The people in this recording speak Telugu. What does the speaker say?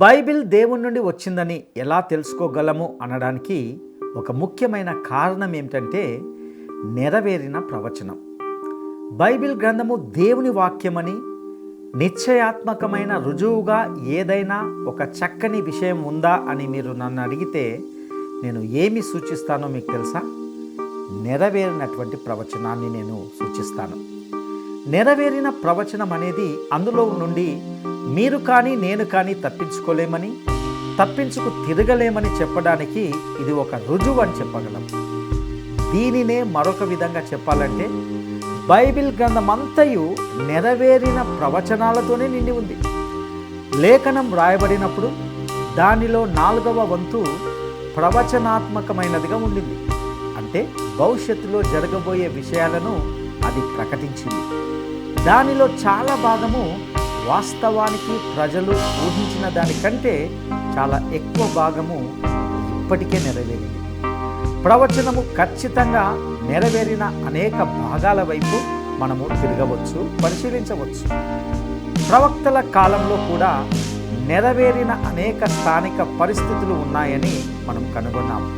బైబిల్ దేవుని నుండి వచ్చిందని ఎలా తెలుసుకోగలము అనడానికి ఒక ముఖ్యమైన కారణం ఏమిటంటే నెరవేరిన ప్రవచనం. బైబిల్ గ్రంథము దేవుని వాక్యమని నిశ్చయాత్మకమైన రుజువుగా ఏదైనా ఒక చక్కని విషయం ఉందా అని మీరు నన్ను అడిగితే నేను ఏమి సూచిస్తానో మీకు తెలుసా? నెరవేరినటువంటి ప్రవచనాన్ని నేను సూచిస్తాను. నెరవేరిన ప్రవచనం అనేది అందులో నుండి మీరు కానీ నేను కానీ తప్పించుకు తిరగలేమని చెప్పడానికి ఇది ఒక రుజువు అని చెప్పగలం. దీనినే మరొక విధంగా చెప్పాలంటే బైబిల్ గ్రంథమంతయు నెరవేరిన ప్రవచనాలతోనే నిండి ఉంది. లేఖనం వ్రాయబడినప్పుడు దానిలో 4వ వంతు ప్రవచనాత్మకమైనదిగా ఉండింది. అంటే భవిష్యత్తులో జరగబోయే విషయాలను అది ప్రకటించింది. దానిలో చాలా భాగము వాస్తవానికి ప్రజలు ఊహించిన దానికంటే చాలా ఎక్కువ భాగము ఇప్పటికే నెరవేరింది. ప్రవచనము ఖచ్చితంగా నెరవేరిన అనేక భాగాల వైపు మనము తిరగవచ్చు, పరిశీలించవచ్చు. ప్రవక్తల కాలంలో కూడా నెరవేరిన అనేక స్థానిక పరిస్థితులు ఉన్నాయని మనం కనుగొన్నాము.